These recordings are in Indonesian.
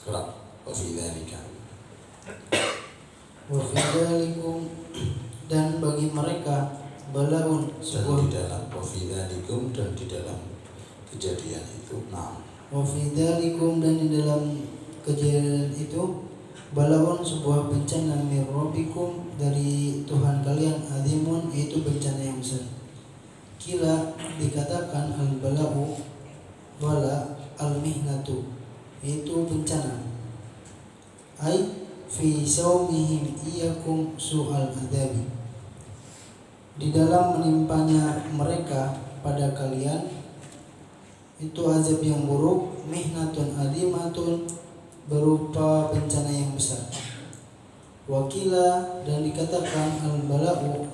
Qira wa fi dzalika. Wa fi dzalikum, dan bagi mereka balaun Dan sebuah di dalam wa fi dzalikum, dan di dalam kejadian itu. Nah, wa fi dzalikum, dan di dalam kejadian itu balaun sebuah bencana min rabbikum, dari Tuhan kalian, azimun, yaitu bencana yang besar. Kila, dikatakan al balau bala, al mihnatu, yaitu bencana. Ai fi saumihim iyakum su'al adabi, di dalam menimpanya mereka pada kalian itu azab yang buruk, mihnatun adimatun, berupa bencana yang besar. Wakila, dan dikatakan al bala'u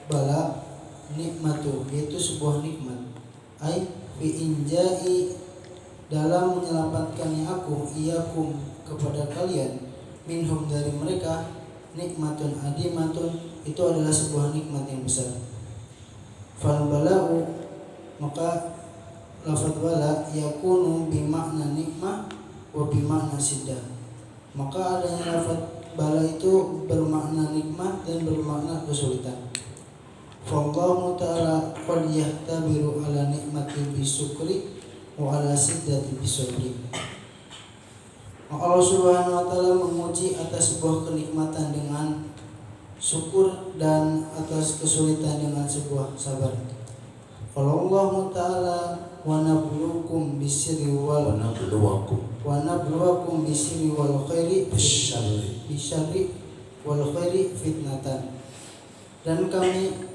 bala nikmatu, yaitu sebuah nikmat. Ai fi injai, dalam menyelamatkannya aku, iyakum, kepada kalian, minhum, dari mereka, nikmatun adimatun, itu adalah sebuah nikmat yang besar. Fal bala'u, maka lafaz bala yakunu bimakna nikmah wa bimakna siddah. Maka adanya lafaz bala itu bermakna nikmat dan bermakna kesulitan. Fallahu ta'ala qad yahtabiru ala nikmati bisukri wa ala siddati bisabri. Allah Subhanahu wa ta'ala menguji atas sebuah kenikmatan dengan syukur dan atas kesulitan dengan sebuah sabar. Kalau Allah Ta'ala wa nabluwakum bisirri wal bisirri wal khairi bisyarri wal khairi fitnatan, dan kami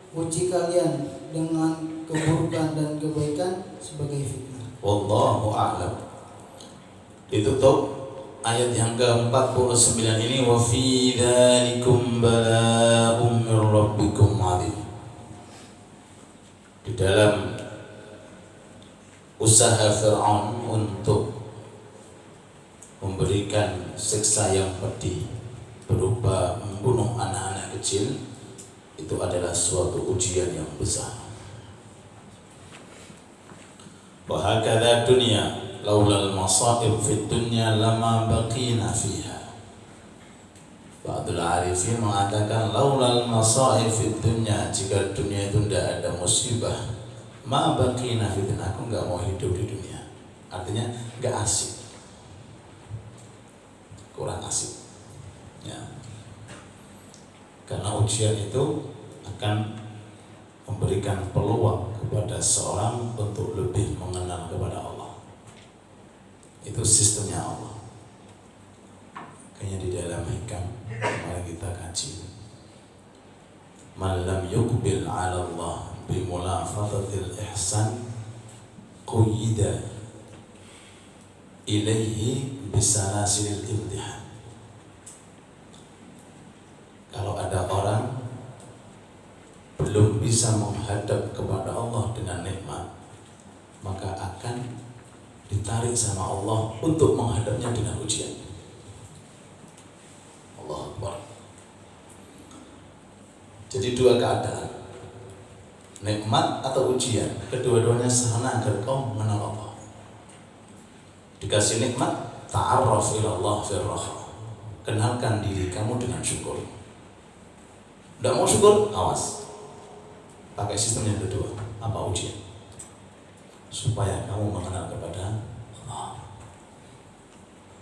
uji kalian dengan keburukan dan kebaikan sebagai fitnah. wallahu a'lam. Ditutup ayat yang ke-49 ini, wa fi dzalikum bala'um mir rabbikum 'adzim. Di dalam usaha Fir'aun untuk memberikan siksa yang pedih berupa membunuh anak-anak kecil, itu adalah suatu ujian yang besar. Wa hakadha dunya laulal masaib fid dunya lama baqina fiha. Ba'dul arifin mengatakan laulal masaib fid dunya, jika dunia itu tidak ada musibah, ma baqina fiha, aku enggak mau hidup di dunia. Artinya enggak asik, kurang asik ya. Karena ujian itu akan memberikan peluang kepada seorang untuk lebih mengenal kepada Allah. Itu sistemnya Allah. Kayaknya di dalam hikam mari kita kaji. Man lam yuqbil 'ala Allah bi mulafatatil ihsan quyida ilaihi bisalasilil imtihan. Kalau ada orang belum bisa menghadap kepada Allah dengan nikmat, maka akan ditarik sama Allah untuk menghadapnya dengan ujian. Allahu Akbar. Jadi dua keadaan, nikmat atau ujian, kedua-duanya sarana agar kau mengenal Allah. Dikasih nikmat, ta'arraf ilallah fir raha, kenalkan diri kamu dengan syukur. Tidak mau syukur, awas, pakai sistem yang kedua. Apa ujian? Supaya kamu mengenal kepada Allah.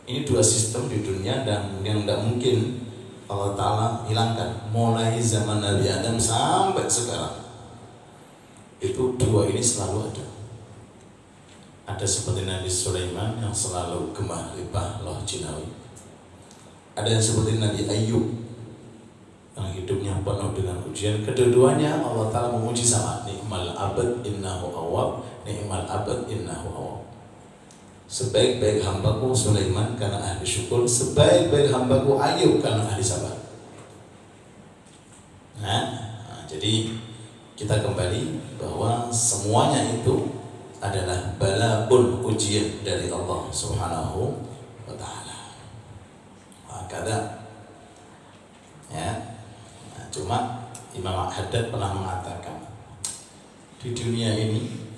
Ini dua sistem di dunia dan yang tidak mungkin Allah Ta'ala hilangkan. Mulai zaman Nabi Adam sampai sekarang, itu dua ini selalu ada. Ada seperti Nabi Sulaiman yang selalu gemah ribah loh jinawi. Ada yang seperti Nabi Ayyub yang hidupnya penuh dengan ujian. Kedua-duanya Allah Ta'ala menguji sama. Ni'mal abad innahu awwab, ni'mal abad innahu awwab. Sebaik-baik hambaku Sulaiman karena ahli syukur, sebaik-baik hambaku Ayub karena ahli sabar. Jadi kita kembali bahwa semuanya itu adalah balaun, ujian dari Allah Subhanahu wa Ta'ala. Kadang ya. Cuma Imam Haddad pernah mengatakan, di dunia ini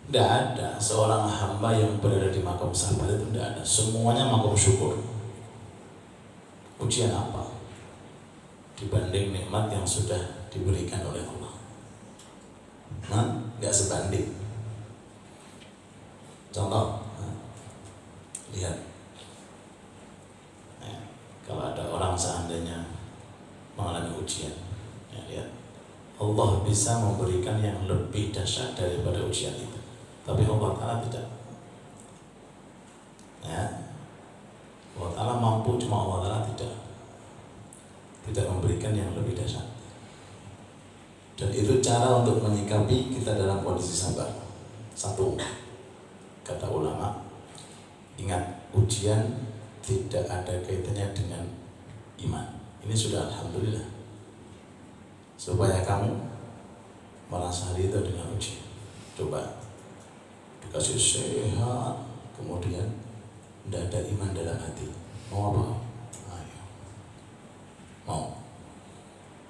Tidak ada seorang hamba yang berada di makom sabar itu, tidak ada. Semuanya makom syukur. Ujian apa dibanding nikmat yang sudah diberikan oleh Allah? Nah, nggak sebanding. Contoh, lihat, kalau ada orang seandainya mengalami ujian, lihat, Allah bisa memberikan yang lebih dahsyat daripada ujian itu. Tapi Allah Ta'ala tidak. Allah Ta'ala mampu, cuma Allah Ta'ala tidak memberikan yang lebih dahsyat. Dan itu cara untuk menyikapi kita dalam kondisi sabar. Satu, kata ulama, ingat, ujian tidak ada kaitannya dengan iman. Ini sudah alhamdulillah. Supaya kamu merasa ridho dengan ujian. Coba dikasih sehat, kemudian tidak ada iman dalam hati, mau apa? Ayo, mau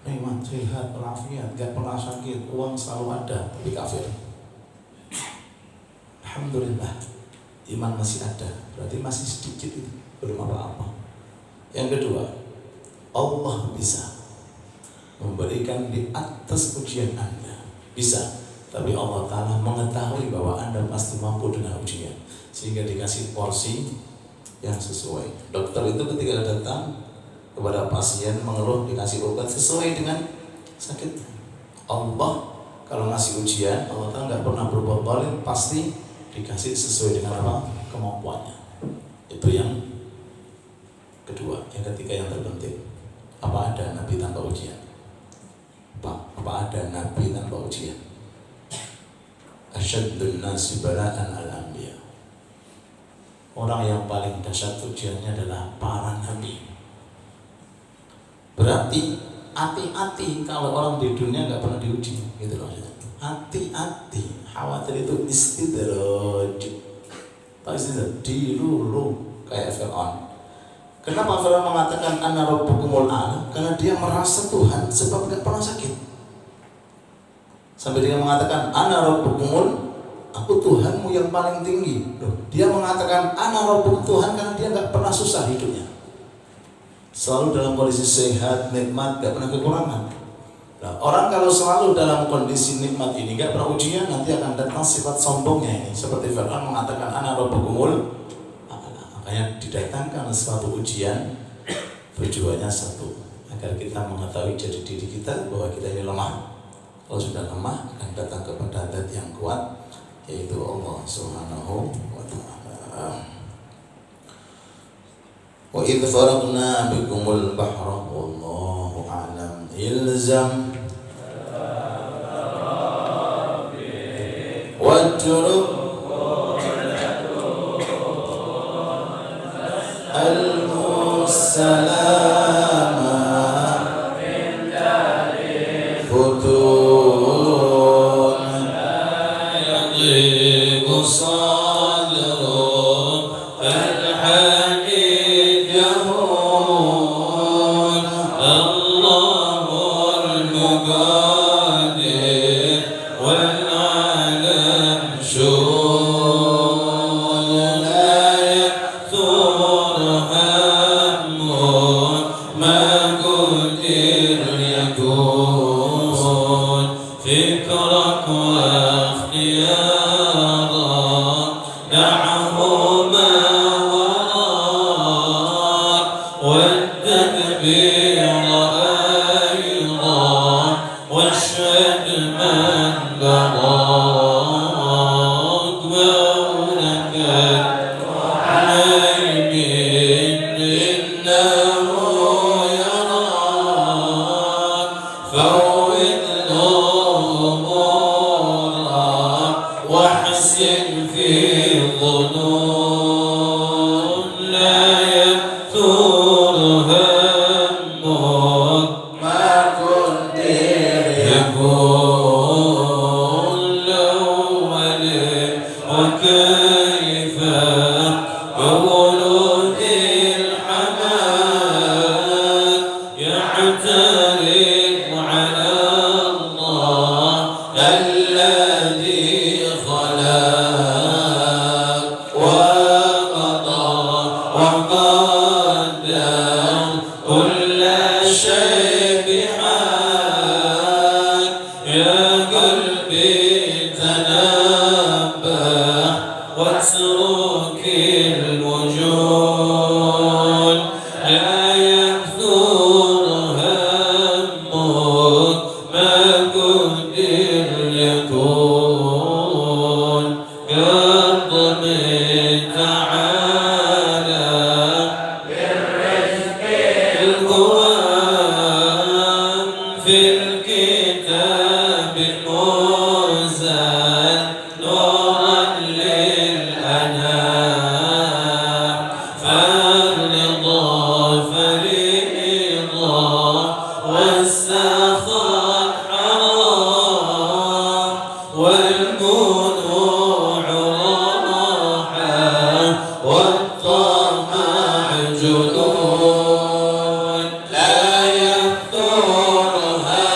iman sehat, walafiat, gak pernah sakit, uang selalu ada, tapi kafir. Alhamdulillah, iman masih ada, berarti masih sedikit itu, belum apa-apa. Yang kedua, Allah bisa memberikan di atas ujian Anda, bisa. Tapi Allah Ta'ala mengetahui bahwa Anda pasti mampu dengan ujian, sehingga dikasih porsi yang sesuai. Dokter itu ketika datang kepada pasien mengeluh, dikasih obat sesuai dengan sakit. Allah kalau ngasih ujian, Allah Ta'ala nggak pernah berbuat zalim, pasti dikasih sesuai dengan apa? Kemampuannya. Itu yang kedua. Yang ketiga yang terpenting, apa ada nabi tanpa ujian? Apa ada nabi tanpa ujian? Asyaddun nasi bala'an al-anbiya. Orang yang paling dahsyat ujiannya adalah para nabi. Berarti hati-hati kalau orang di dunia nggak pernah diuji, gitu loh. Hati-hati, khawatir itu istidraj. Tak istidraj, dilulu kayak Fir'aun. Kenapa Fir'aun mengatakan ana rabbukumul a'la? Karena dia merasa Tuhan sebab nggak pernah sakit. Sampai dia mengatakan ana rabbukumul, aku Tuhanmu yang paling tinggi. Dia mengatakan ana rabbuk Tuhan karena dia nggak pernah susah hidupnya. Selalu dalam kondisi sehat, nikmat, nggak pernah kekurangan. Nah, orang kalau selalu dalam kondisi nikmat ini nggak pernah ujian, nanti akan datang sifat sombongnya ini. Seperti Fir'aun mengatakan ana rabbukumul a'la. Makanya didatangkan suatu ujian, tujuannya satu, agar kita mengetahui jati diri kita bahwa kita ini lemah. Kalau sudah lemah akan datang kepada zat yang kuat, yaitu Allah Subhanahu wa Ta'ala. Wa idh faraqna bikumul bahra wallahu a'lam. Ilzam wajrub al-musalama الذي خلق تترك الوجود لا يحضرها الموت ما قدر يكون قد من تعالى بالرزق القوام في الكتاب المنزل نورا للأنام فالرضا فريضا والسخط حرام والمنوع راحة والطمع جنون لا يحضرها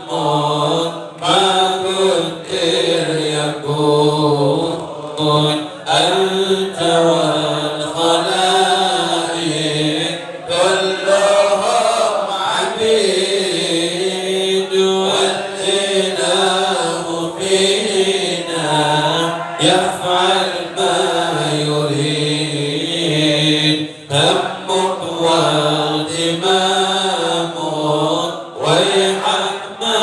همون ما قدر يكون أنت والخلائق كلهم عبيد والإله فينا يفعل ما يريد هم واهتمام ويحك ما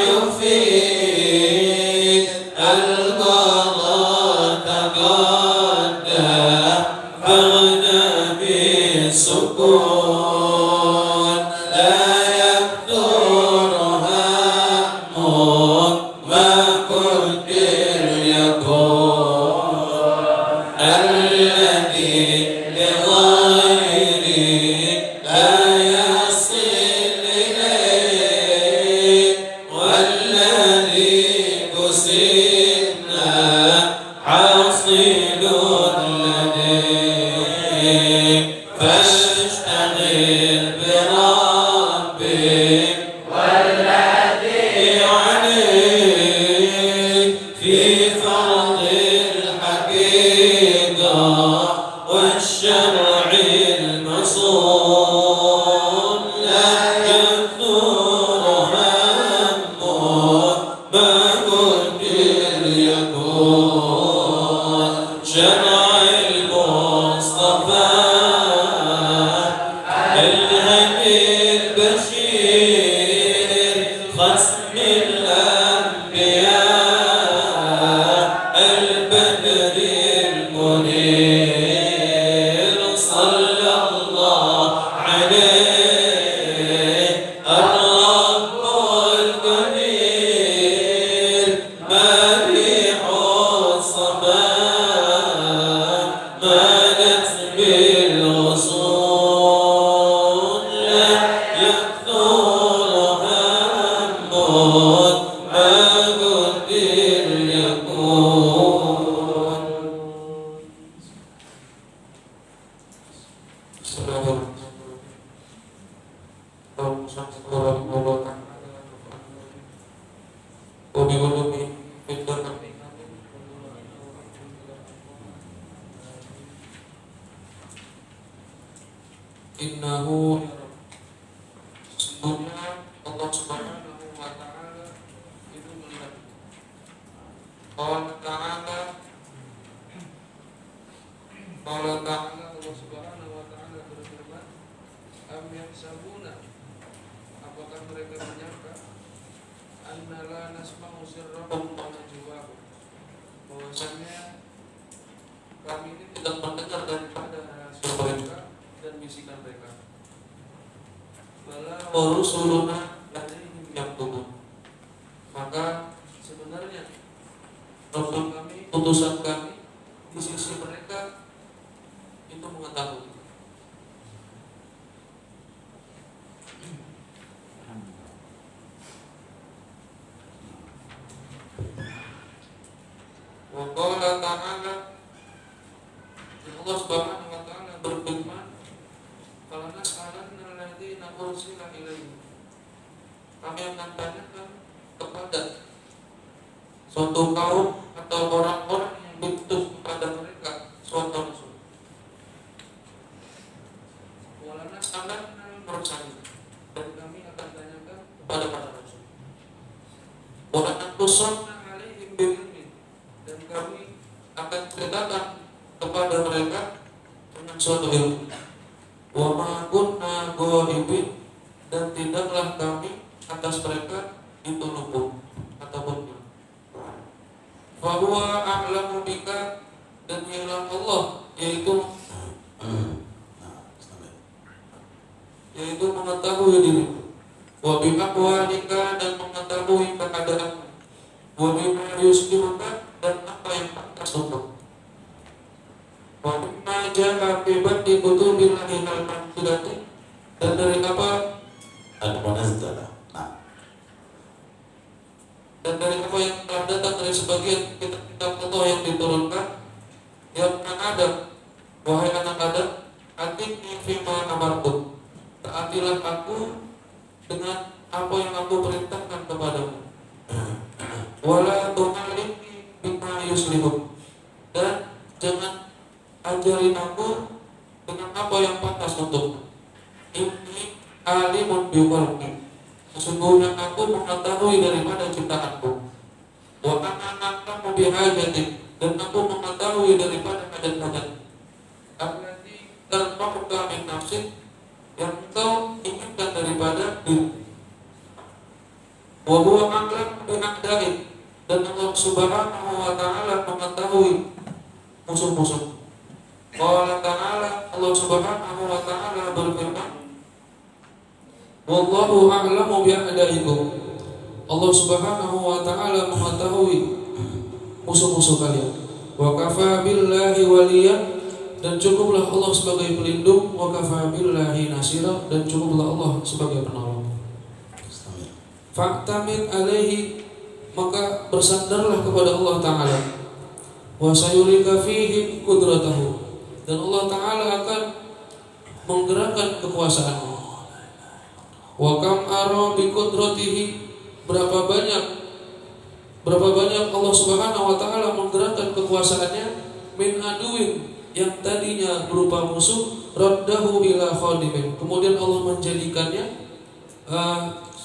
يفيد القضاء تقدم فاغنى بالسكون لا يقدرها همون ما قدر يكون الذي لغيره لا يصل إليه والذي كسبنا حاصل لديه فاشتغل بربك والذي عليك في فرض الحقيقة والشرع المصون لا يكثر همون ما قدر يكون شرع المصطفى الهدي البشير ختم الأنبياء البدر المنير صلى الله عليه الرب القدير مانع الصباح مالت بالوصول لا يكثر همون ما قدر يكون Innahu sesungguhnya Allah Subhanahu wa taala itu melihat. Allah Ta'ala Allah Subhanahu wa taala berfirman, am yahsabuna, apakah mereka menyangka anna la nasma'u sirrahum wa najwahum, bahwasanya kami ini tidak mendengar daripada rahasia mereka dan bisikan mereka. Bala wa rusuluna ladaihim yaktubun, maka sebenarnya Rasul kami, utusan kami di sisi mereka itu mengetahui. Wa qala ta'ala, Allah Subhanahu wa taala berfirman, "Fala nas'alanna alladziina ursila ilaihim." Kami akan tanyakan kepada suatu kaum atau orang-orang yang diutus kepada mereka suatu rasul. Wala nas'alanna al-mursalin, dan kami akan tanyakan kepada para rasul. Wala naqussanna alaihim bi'ilmin, dan kami akan ceritakan kepada mereka dengan suatu ilmu. Wa ma kunna ghaibin, dan tidaklah kami atas mereka itu luput ataupun hilang. Fa huwa a'lamu bika, dan dialah Allah, yaitu mengetahui dirimu. Wa bi aqwalika, dan mengetahui keadaanmu. Wa bima yuslimuka, dan apa yang pantas untuk. Wa mimma ja'a fi badi kutubillahi al-manzilati, dan dari apa al-munazzala. Dan dari apa yang telah datang dari sebagian kitab-kitab Allah yang diturunkan. Ya anak Adam, wahai anak Adam, atiqni fima amartuk, taatilah aku dengan apa yang aku perintahkan kepadamu. Wala tu'allimni bima yuslimuk, dan jangan ajari aku dengan apa yang pantas untukmu. Inni alimun biqalbi, sesungguhnya aku mengetahui daripada ciptaanku. Wa ana a'lamu bihajatik, dan aku mengetahui daripada hajat-hajat. Allati tarfa'uka min nafsik, yang engkau inginkan daripada diri. Wa huwa a'lamu bi'a'daik, dan Allah Subhanahu wa ta'ala mengetahui musuh-musuh. Qala ta'ala, Allah Subhanahu wa ta'ala berfirman, wallahu a'lamu bi'a'daikum, Allah Subhanahu wa ta'ala mengetahui musuh-musuh kalian. Wa kafa billahi waliyan, dan cukuplah Allah sebagai pelindung. Wa kafa billahi nasira, dan cukuplah Allah sebagai penolong. Fa'tamid alaihi, maka bersandarlah kepada Allah Ta'ala. Wa sayurika fihi qudratahu, dan Allah Ta'ala akan menggerakkan kekuasaannya. Wa kam ara bi qudratihi, berapa banyak Allah Subhanahu wa ta'ala menggerakkan kekuasaannya. Min aduin, yang tadinya berupa musuh, raddahu ila khadimin, kemudian Allah menjadikannya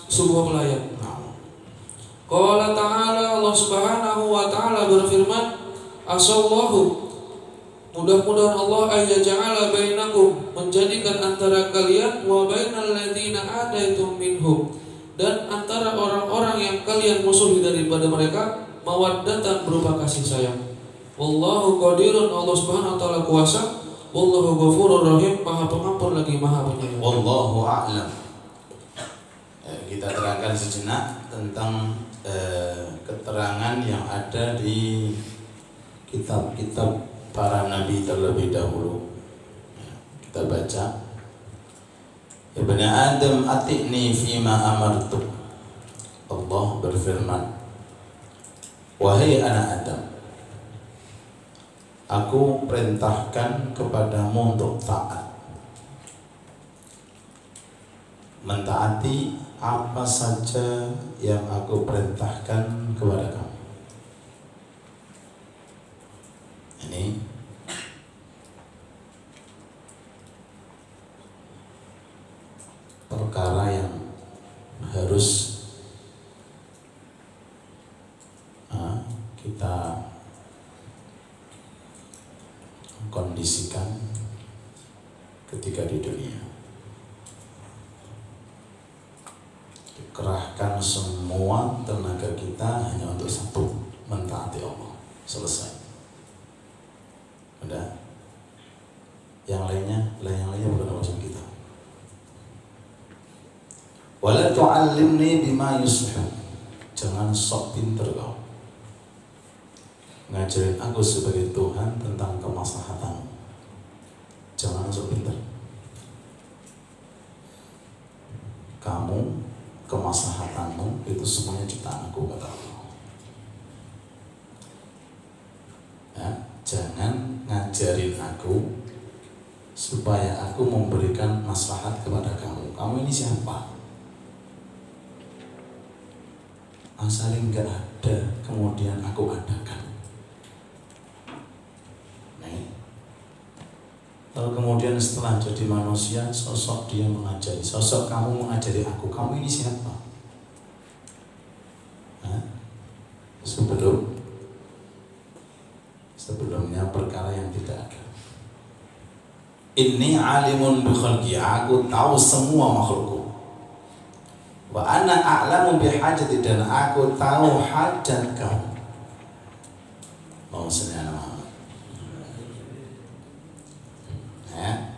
sebuah pelayan. Qala ta'ala, Allah Subhanahu wa ta'ala berfirman, asallahu, mudah-mudahan Allah ayyaja'ala bainakum, menjadikan antara kalian, wa bainal ladzina adaitum minhum, dan antara orang-orang yang kalian musuhi daripada mereka, mawaddatan, berupa kasih sayang. Wallahu qadirun, Allah Subhanahu wa ta'ala kuasa. Wallahu ghafurur rahim, Maha Pengampun lagi Maha Penyayang. Wallahu a'lam. Kita terangkan sejenak tentang keterangan yang ada di kitab-kitab para nabi terlebih dahulu. Kita baca. Ibn Adam ati'ni fima amartuk. Allah berfirman, wahai anak Adam, aku perintahkan kepadamu untuk taat, mentaati apa saja yang aku perintahkan kepada kamu. Ini perkara yang harus kita kondisikan ketika di dunia. Kerahkan semua tenaga kita hanya untuk satu, mentaati Allah. Selesai. Udah. Yang lainnya bukan urusan kita. Wala tu'allimni bima yuslihu, jangan sok pinter kau ngajarin aku sebagai Tuhan tentang kemaslahatan. Jangan sok pinter. Kamu, kemaslahatanmu itu semuanya ciptaan aku, kata Allah. Ya, jangan ngajarin aku supaya aku memberikan maslahat kepada kamu. Kamu ini siapa? Asalnya nggak ada, kemudian aku adakan. Lalu kemudian setelah jadi manusia, sosok dia mengajari, sosok kamu mengajari aku. Kamu ini siapa? Sebelum sebelumnya perkara yang tidak ada. Inni alimun bi khalqi, aku tahu semua makhlukku. Wa ana a'lamu bi hajati, dan aku tahu hajat kamu. Maksudnya Muhammad. Ya.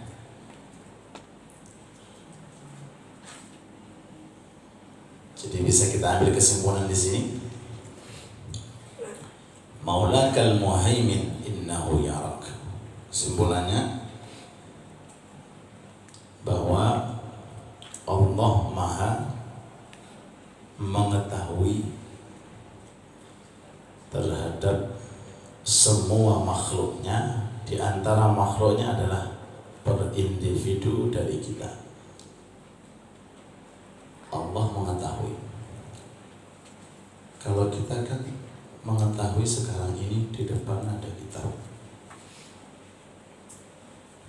Jadi bisa kita ambil kesimpulan di sini. Maulakal muhaimin innahu yarak. Kesimpulannya bahwa Allah Maha mengetahui terhadap semua makhluknya, di antara makhluknya adalah per individu dari kita. Allah mengetahui. Kalau kita kan mengetahui sekarang ini di depan ada kita.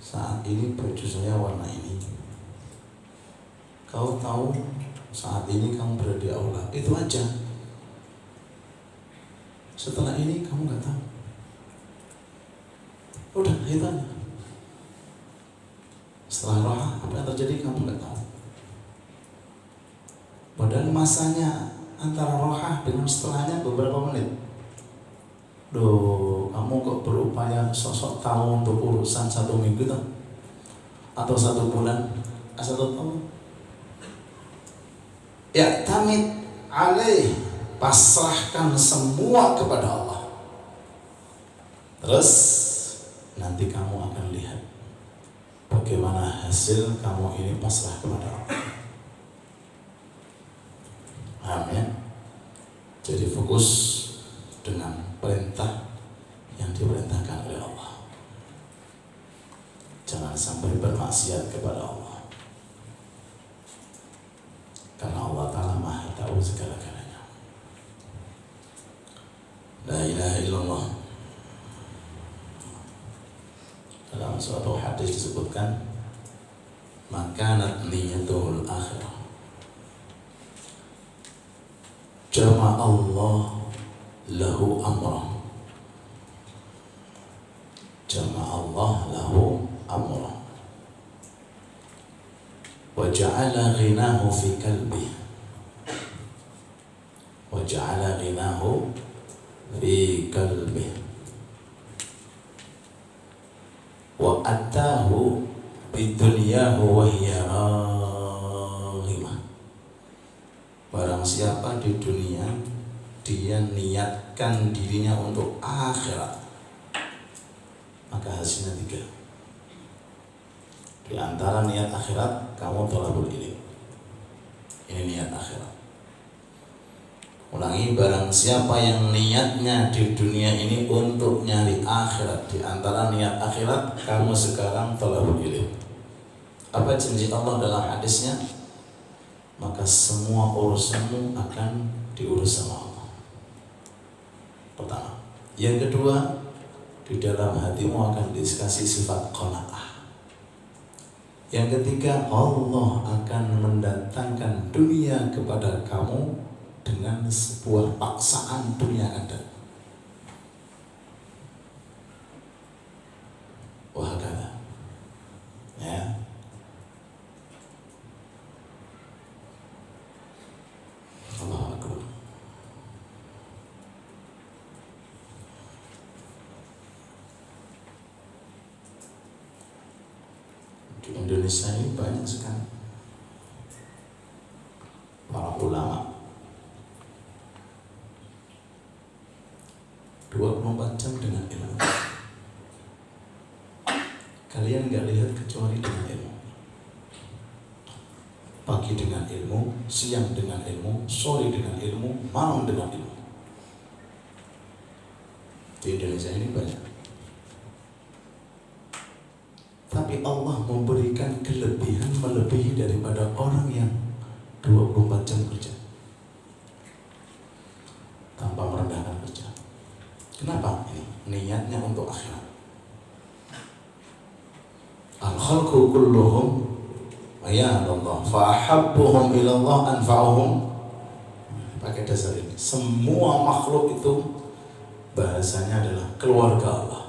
Saat ini baju saya warna ini. Kau tahu saat ini kamu berada di aula, itu aja. Setelah ini kamu nggak tahu. Udah, itu aja. Setelah roha, apa yang terjadi kamu nggak tahu. Padahal masanya antara roha dengan setelahnya beberapa menit. Duh, kamu kok berupaya sosok tahu untuk urusan 1 minggu tuh? Atau 1 bulan? 1 tahun? Ya, tamid alaih, pasrahkan semua kepada Allah. Terus nanti kamu akan lihat bagaimana hasil kamu ini pasrah kepada Allah. Amin. Jadi fokus dengan perintah yang diperintahkan oleh Allah. Jangan sampai bermaksiat kepada Allah, karena Allah Ta'ala Maha tahu segala-galanya. La ilaha illallah. Dalam suatu hadis disebutkan, makanat niyatul akhirah, jama Allah lahu amrah, jama Allah lahu amrah, wa ja'ala ghinahu fi qalbihi, wa ja'ala ghinahu fi qalbihi, wa atahu bidunyahu wa hiya raghimah. Barang siapa di dunia dia niatkan dirinya untuk akhirat, maka hasilnya 3. Di antara niat akhirat, kamu thalabul ilm. Ini niat akhirat. Ulangi, barang siapa yang niatnya di dunia ini untuk nyari akhirat, di antara niat akhirat, kamu sekarang thalabul ilm. Apa janji Allah dalam hadisnya? Maka semua urusanmu akan diurus sama Allah. Pertama. Yang kedua, di dalam hatimu akan dikasih sifat qanaah. Yang ketiga, Allah akan mendatangkan dunia kepada kamu dengan sebuah paksaan dunia ada. Wah, kata. Ya. Allah Akbar. Di Indonesia ini banyak sekali para ulama 24 jam dengan ilmu. Kalian gak lihat kecuali dengan ilmu. Pagi dengan ilmu, siang dengan ilmu, sore dengan ilmu, malam dengan ilmu. Di Indonesia ini banyak. Tapi Allah memberikan kelebihan melebihi daripada orang yang 24 jam kerja tanpa merendahkan kerja. Kenapa? Ini niatnya untuk akhirat. Al-khalqu kulluhum ya Allah fa'ahabbuhum ilallah anfa'uhum. Pakai dasar ini, semua makhluk itu bahasanya adalah keluarga Allah.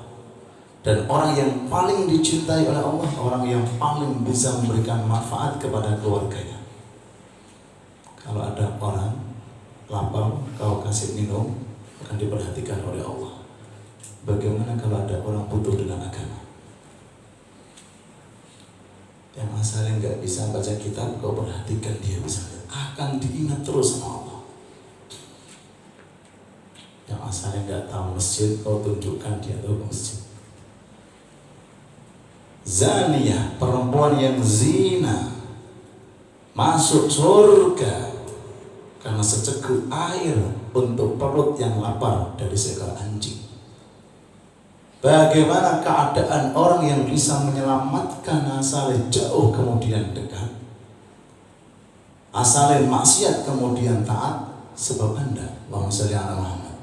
Dan orang yang paling dicintai oleh Allah, orang yang paling bisa memberikan manfaat kepada keluarganya. Kalau ada orang lapar, kau kasih minum, akan diperhatikan oleh Allah. Bagaimana kalau ada orang butuh dengan agama? Yang asalnya nggak bisa baca kitab, kau perhatikan dia bisa, akan diingat terus sama Allah. Yang asalnya nggak tahu masjid, kau tunjukkan dia tahu ke masjid. Zaniyah, perempuan yang zina, masuk surga karena seceguk air untuk perut yang lapar dari seekor anjing. Bagaimana keadaan orang yang bisa menyelamatkan asalnya jauh kemudian dekat, asalnya maksiat kemudian taat, sebab Anda. Allahumma shalli ala Muhammad.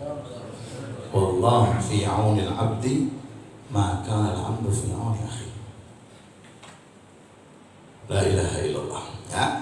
Wallahu fi auni al-abdi ma kana al-abdu fi auni akhi. La ilaha illallah. Ya.